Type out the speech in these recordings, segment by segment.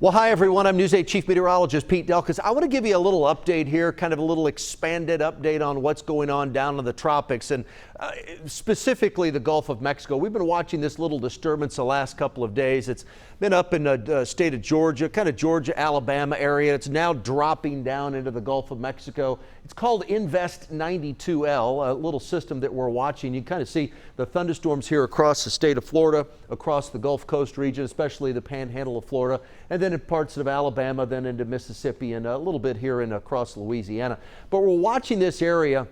Well, hi, everyone. I'm News 8 Chief Meteorologist Pete Delkus. I want to give you a little update here, kind of a little expanded update on what's going on down in the tropics and specifically the Gulf of Mexico. We've been watching this little disturbance the last couple of days. It's been up in the state of Georgia, kind of Georgia, Alabama area. It's now dropping down into the Gulf of Mexico. It's called Invest 92L, a little system that we're watching. You kind of see the thunderstorms here across the state of Florida, across the Gulf Coast region, especially the panhandle of Florida, and then in parts of Alabama, then into Mississippi, and a little bit here and across Louisiana. But we're watching this area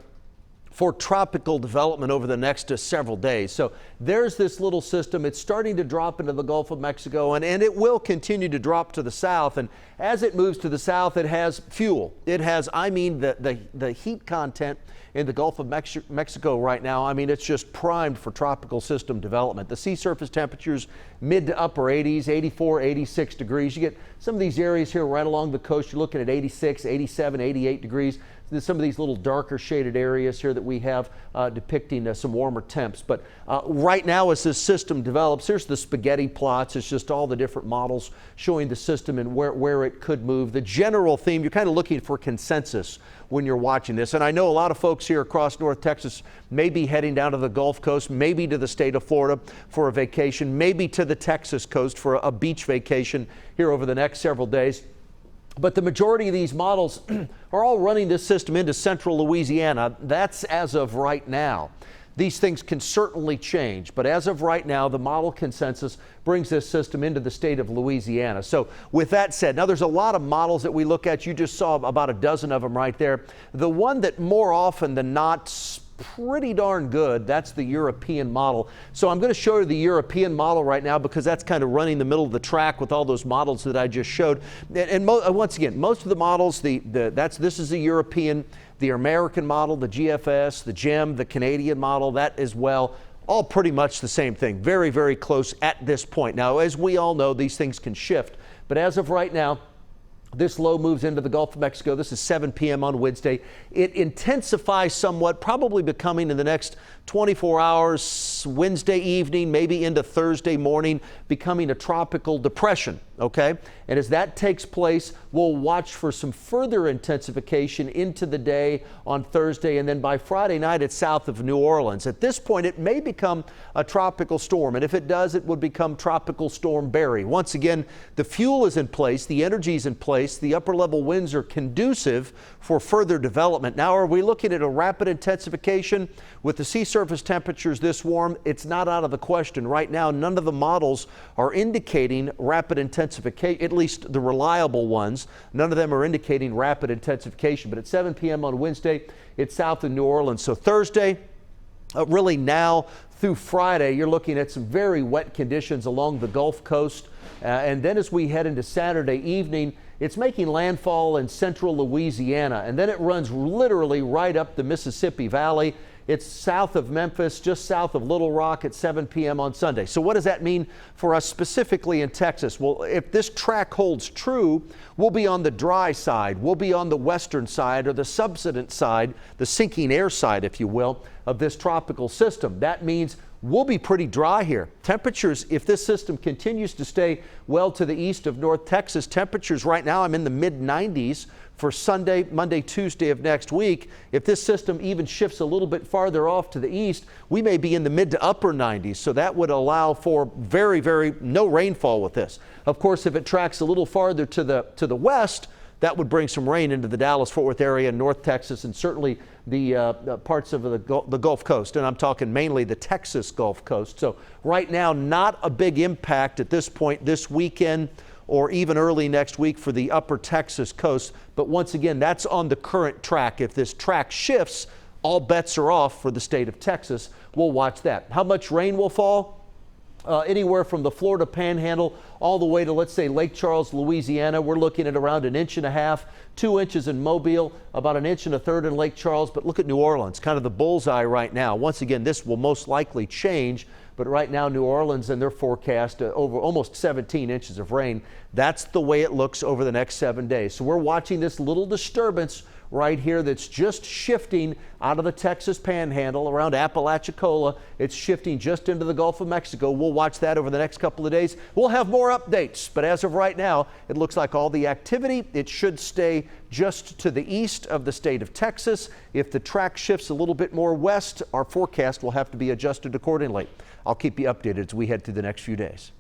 for tropical development over the next several days. So there's this little system. It's starting to drop into the Gulf of Mexico, and it will continue to drop to the south. And as it moves to the south, it has fuel. It has, the heat content in the Gulf of Mexico right now. I mean, it's just primed for tropical system development. The sea surface temperatures mid to upper 80s, 84, 86 degrees. You get some of these areas here right along the coast. You're looking at 86, 87, 88 degrees. There's some of these little darker shaded areas here that we have depicting some warmer temps. But right now, as this system develops, here's the spaghetti plots. It's just all the different models showing the system and where it could move. The general theme, you're kind of looking for consensus when you're watching this. And I know a lot of folks here across North Texas may be heading down to the Gulf Coast, maybe to the state of Florida for a vacation, maybe to the Texas coast for a beach vacation here over the next several days. But the majority of these models are all running this system into central Louisiana. That's as of right now. These things can certainly change, but as of right now, the model consensus brings this system into the state of Louisiana. So with that said, now there's a lot of models that we look at. You just saw about a dozen of them right there. The one that more often than not pretty darn good, that's the European model. So I'm going to show you the European model right now because that's kind of running the middle of the track with all those models that I just showed. And once again, most of the models, this is the European, the American model, the GFS, the GEM, the Canadian model, that as well. All pretty much the same thing. Very, very close at this point. Now, as we all know, these things can shift. But as of right now, this low moves into the Gulf of Mexico. This is 7 p.m. on Wednesday. It intensifies somewhat, probably becoming in the next 24 hours, Wednesday evening, maybe into Thursday morning, becoming a tropical depression, okay? And as that takes place, we'll watch for some further intensification into the day on Thursday, and then by Friday night, it's south of New Orleans. At this point, it may become a tropical storm, and if it does, it would become Tropical Storm Barry. Once again, the fuel is in place, the energy is in place, the upper level winds are conducive for further development. Now, are we looking at a rapid intensification? With the sea surface temperatures this warm, it's not out of the question. Right now, none of the models are indicating rapid intensification, at least the reliable ones. None of them are indicating rapid intensification. But at 7 p.m. on Wednesday, it's south of New Orleans. So Thursday, really now through Friday, you're looking at some very wet conditions along the Gulf Coast. And then as we head into Saturday evening, it's making landfall in central Louisiana. And then it runs literally right up the Mississippi Valley. It's south of Memphis, just south of Little Rock at 7 p.m. on Sunday. So what does that mean for us specifically in Texas? Well, if this track holds true, we'll be on the dry side. We'll be on the western side or the subsidence side, the sinking air side, if you will, of this tropical system. That means we'll be pretty dry here. Temperatures, if this system continues to stay well to the east of North Texas, temperatures right now, I'm in the mid 90s for Sunday, Monday, Tuesday of next week. If this system even shifts a little bit farther off to the east, we may be in the mid to upper 90s. So that would allow for very, very no rainfall with this. Of course, if it tracks a little farther to the west, that would bring some rain into the Dallas-Fort Worth area, North Texas, and certainly the parts of the Gulf Coast. And I'm talking mainly the Texas Gulf Coast. So right now, not a big impact at this point this weekend or even early next week for the upper Texas coast. But once again, that's on the current track. If this track shifts, all bets are off for the state of Texas. We'll watch that. How much rain will fall? Anywhere from the Florida Panhandle all the way to, let's say, Lake Charles, Louisiana. We're looking at around 1.5 inches, 2 inches in Mobile, about 1 1/3 inches in Lake Charles. But look at New Orleans, kind of the bullseye right now. Once again, this will most likely change. But right now, New Orleans and their forecast over almost 17 inches of rain. That's the way it looks over the next 7 days. So we're watching this little disturbance right here that's just shifting out of the Texas Panhandle around Apalachicola. It's shifting just into the Gulf of Mexico. We'll watch that over the next couple of days. We'll have more updates, but as of right now, it looks like all the activity, it should stay just to the east of the state of Texas. If the track shifts a little bit more west, our forecast will have to be adjusted accordingly. I'll keep you updated as we head through the next few days.